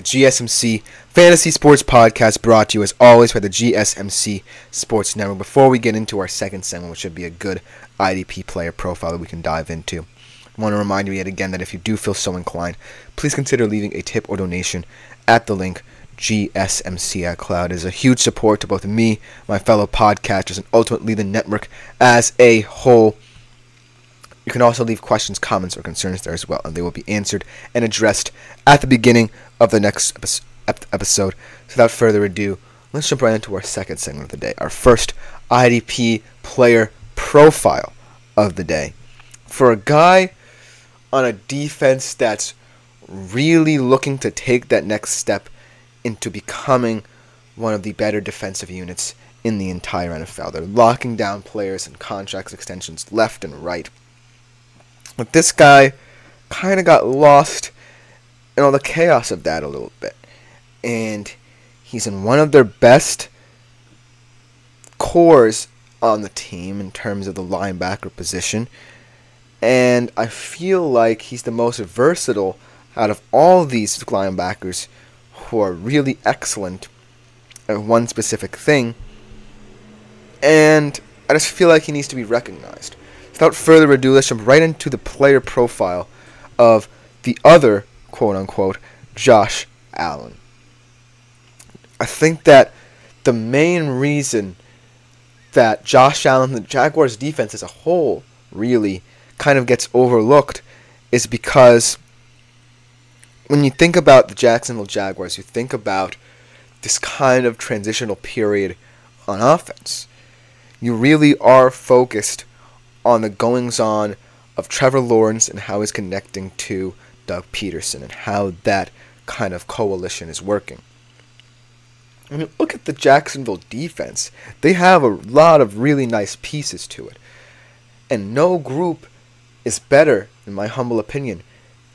GSMC Fantasy Sports Podcast, brought to you as always by the GSMC Sports Network. Before we get into our second segment, which should be a good IDP player profile that we can dive into, I want to remind you yet again that if you do feel so inclined, please consider leaving a tip or donation at the link GSMC at Cloud. It is a huge support to both me, my fellow podcasters, and ultimately the network as a whole. You can also leave questions, comments, or concerns there as well, and they will be answered and addressed at the beginning of the next episode. So without further ado, let's jump right into our second segment of the day, our first IDP player profile of the day. For a guy on a defense that's really looking to take that next step into becoming one of the better defensive units in the entire NFL. They're locking down players and contract extensions left and right. But this guy kind of got lost in all the chaos of that a little bit. And he's in one of their best cores on the team in terms of the linebacker position. And I feel like he's the most versatile out of all these linebackers who are really excellent at one specific thing. And I just feel like he needs to be recognized. Without further ado, let's jump right into the player profile of the other, quote-unquote, Josh Allen. I think that the main reason that Josh Allen, the Jaguars defense as a whole, really kind of gets overlooked is because when you think about the Jacksonville Jaguars, you think about this kind of transitional period on offense. You really are focused on the goings-on of Trevor Lawrence and how he's connecting to Doug Peterson and how that kind of coalition is working. When you look at the Jacksonville defense, they have a lot of really nice pieces to it. And no group is better, in my humble opinion,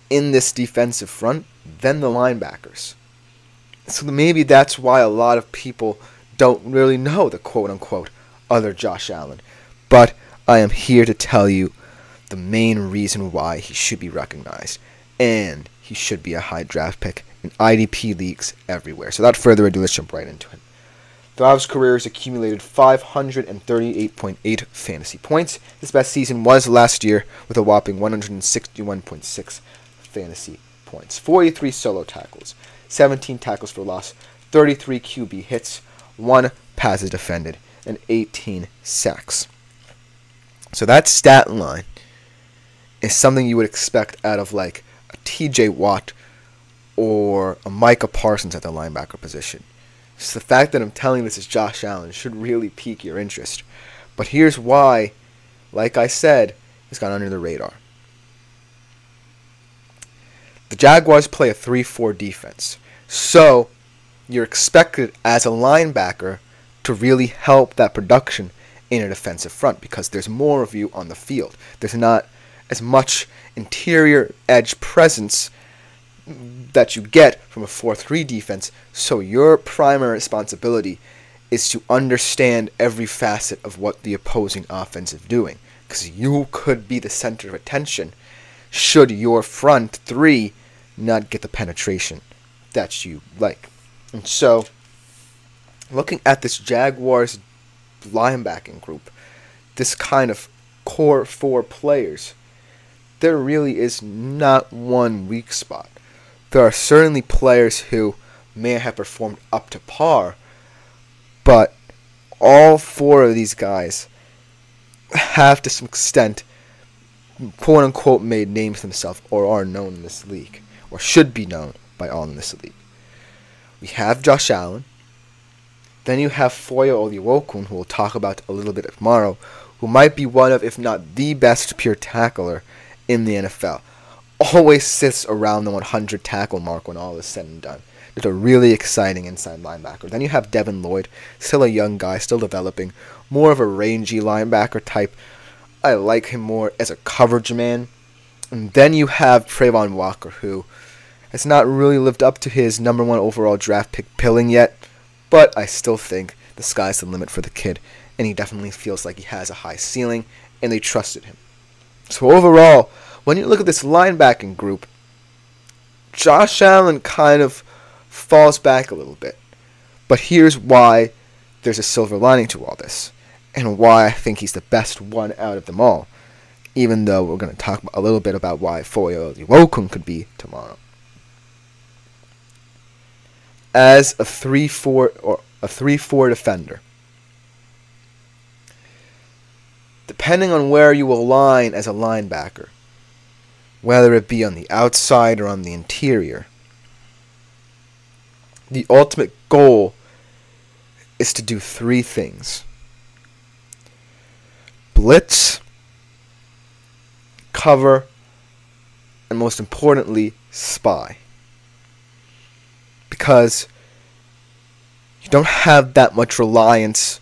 in this defensive front than the linebackers. So maybe that's why a lot of people don't really know the quote-unquote other Josh Allen. But I am here to tell you the main reason why he should be recognized, and he should be a high draft pick in IDP leagues everywhere. So without further ado, let's jump right into it. Throughout his career, he's accumulated 538.8 fantasy points. His best season was last year with a whopping 161.6 fantasy points. 43 solo tackles, 17 tackles for loss, 33 QB hits, 1 passes defended, and 18 sacks. So that stat line is something you would expect out of like a TJ Watt or a Micah Parsons at the linebacker position. So the fact that I'm telling this is Josh Allen should really pique your interest. But here's why, like I said, he's gone under the radar. The Jaguars play a 3-4 defense. So you're expected as a linebacker to really help that production in a defensive front because there's more of you on the field. There's not as much interior edge presence that you get from a 4-3 defense, so your primary responsibility is to understand every facet of what the opposing offense is doing, because you could be the center of attention should your front three not get the penetration that you like. And so, looking at this Jaguars linebacking group, this kind of core 4 players, there really is not one weak spot. There are certainly players who may have performed up to par, but all 4 of these guys have to some extent quote-unquote made names themselves or are known in this league, or should be known by all in this league. We have Josh Allen. Then you have Foye Oluokun, who we'll talk about a little bit tomorrow, who might be one of, if not the best pure tackler in the NFL. Always sits around the 100 tackle mark when all is said and done. Just a really exciting inside linebacker. Then you have Devin Lloyd, still a young guy, still developing, more of a rangy linebacker type. I like him more as a coverage man. And then you have Trayvon Walker, who has not really lived up to his number 1 overall draft pick billing yet, but I still think the sky's the limit for the kid, and he definitely feels like he has a high ceiling, and they trusted him. So overall, when you look at this linebacking group, Josh Allen kind of falls back a little bit. But here's why there's a silver lining to all this, and why I think he's the best one out of them all, even though we're going to talk a little bit about why Foyo Iwokun could be tomorrow. As a 3-4 or a 3-4 defender, depending on where you align as a linebacker, whether it be on the outside or on the interior, the ultimate goal is to do 3 things: blitz, cover, and most importantly, spy. Because you don't have that much reliance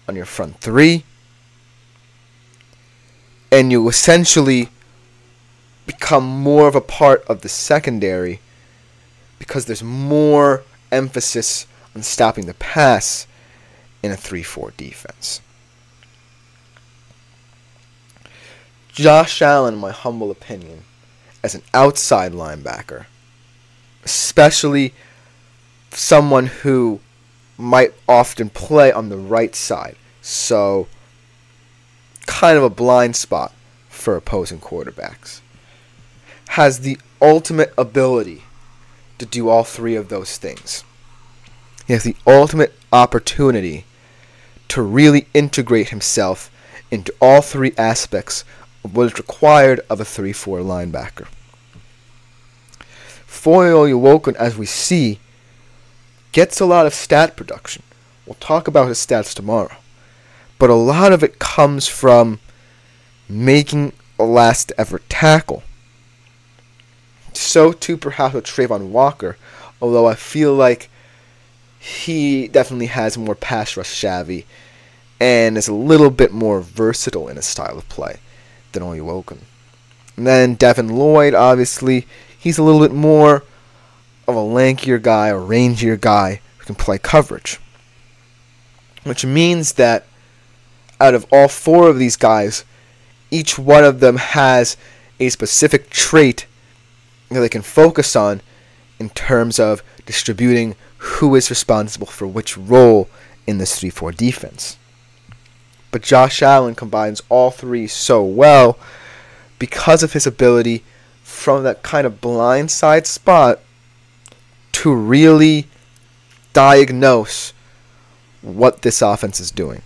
on your front 3, and you essentially become more of a part of the secondary because there's more emphasis on stopping the pass in a 3-4 defense. Josh Allen, in my humble opinion, as an outside linebacker, especially someone who might often play on the right side, so kind of a blind spot for opposing quarterbacks, has the ultimate ability to do all 3 of those things. He has the ultimate opportunity to really integrate himself into all 3 aspects of what is required of a 3-4 linebacker. Foyo Iwokun, as we see, gets a lot of stat production. We'll talk about his stats tomorrow. But a lot of it comes from making a last-effort tackle. So too perhaps with Trayvon Walker, although I feel like he definitely has more pass rush savvy and is a little bit more versatile in his style of play than Iwokun. And then Devin Lloyd, obviously, he's a little bit more of a lankier guy, a rangier guy who can play coverage. Which means that out of all 4 of these guys, each one of them has a specific trait that they can focus on in terms of distributing who is responsible for which role in this 3-4 defense. But Josh Allen combines all 3 so well because of his ability from that kind of blindside spot to really diagnose what this offense is doing.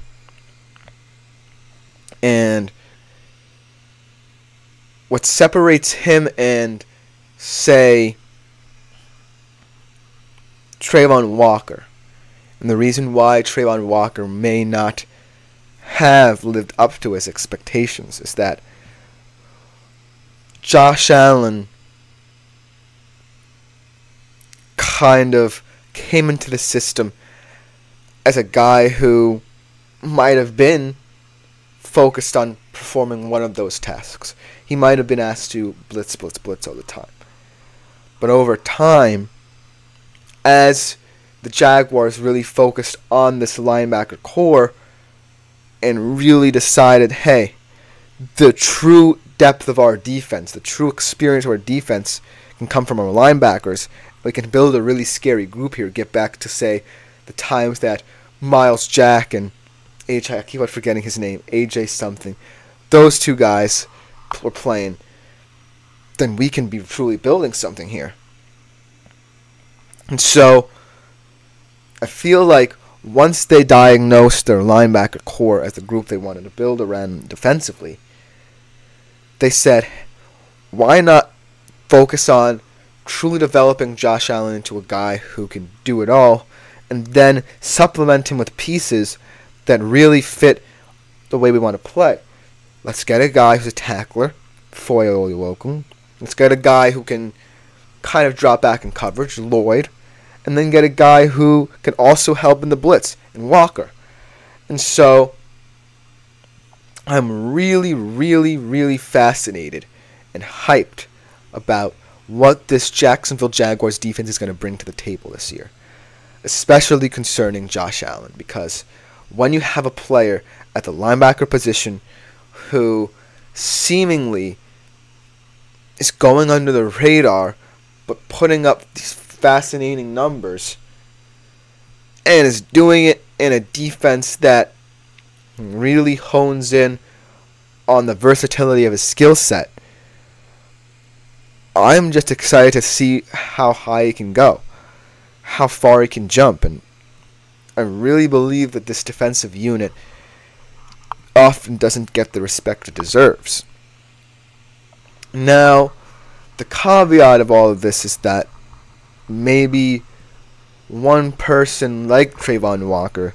And what separates him and, say, Trayvon Walker, and the reason why Trayvon Walker may not have lived up to his expectations, is that Josh Allen kind of came into the system as a guy who might have been focused on performing one of those tasks. He might have been asked to blitz all the time. But over time, as the Jaguars really focused on this linebacker core and really decided, hey, the true depth of our defense, the true experience of our defense can come from our linebackers. We can build a really scary group here. Get back to, say, the times that Miles Jack and I keep on forgetting his name, AJ something, those 2 guys were playing, then we can be truly building something here. And so I feel like once they diagnosed their linebacker core as the group they wanted to build around defensively, they said, why not focus on truly developing Josh Allen into a guy who can do it all, and then supplement him with pieces that really fit the way we want to play. Let's get a guy who's a tackler, Foyo Iwokun. Let's get a guy who can kind of drop back in coverage, Lloyd. And then get a guy who can also help in the blitz, in Walker. And so I'm really, really, really fascinated and hyped about what this Jacksonville Jaguars defense is going to bring to the table this year. Especially concerning Josh Allen, because when you have a player at the linebacker position who seemingly is going under the radar but putting up these fascinating numbers and is doing it in a defense that really hones in on the versatility of his skill set, I'm just excited to see how high he can go, how far he can jump, and I really believe that this defensive unit often doesn't get the respect it deserves. Now, the caveat of all of this is that maybe one person like Trayvon Walker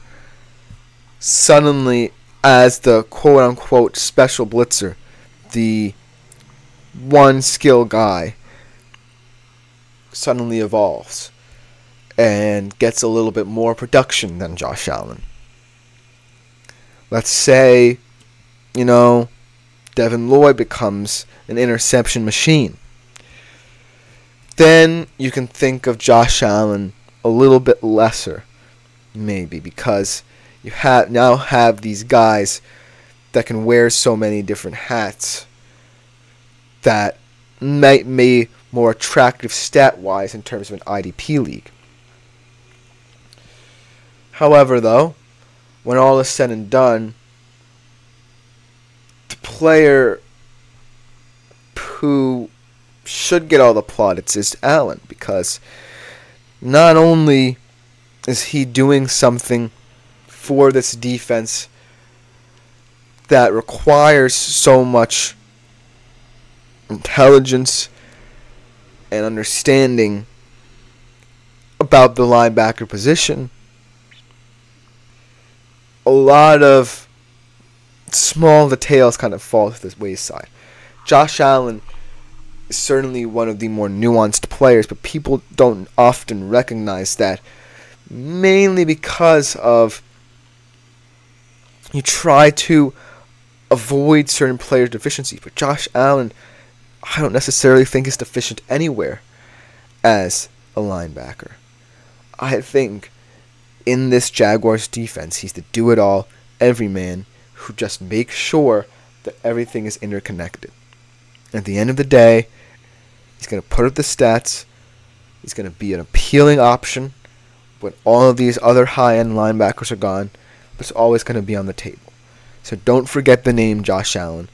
suddenly, as the quote-unquote special blitzer, the one skill guy, suddenly evolves and gets a little bit more production than Josh Allen. Let's say, Devin Lloyd becomes an interception machine. Then you can think of Josh Allen a little bit lesser, maybe, because you now have these guys that can wear so many different hats that might be more attractive stat-wise in terms of an IDP league. However, though, when all is said and done, the player who should get all the plaudits is Allen, because not only is he doing something for this defense that requires so much intelligence and understanding about the linebacker position, a lot of small details kind of fall to the wayside. Josh Allen is certainly one of the more nuanced players, but people don't often recognize that, mainly because of you try to avoid certain player deficiencies. But Josh Allen, I don't necessarily think is deficient anywhere as a linebacker. I think in this Jaguars defense, he's the do-it-all everyman who just makes sure that everything is interconnected. At the end of the day, he's going to put up the stats. He's going to be an appealing option when all of these other high-end linebackers are gone. But it's always going to be on the table. So don't forget the name Josh Allen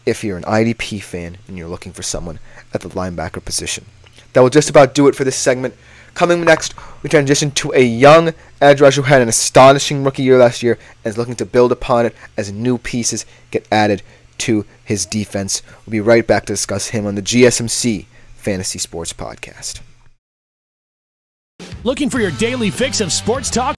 if you're an IDP fan and you're looking for someone at the linebacker position. That will just about do it for this segment. Coming next, we transition to a young edge rusher who had an astonishing rookie year last year and is looking to build upon it as new pieces get added to his defense. We'll be right back to discuss him on the GSMC Fantasy Sports Podcast. Looking for your daily fix of sports talk?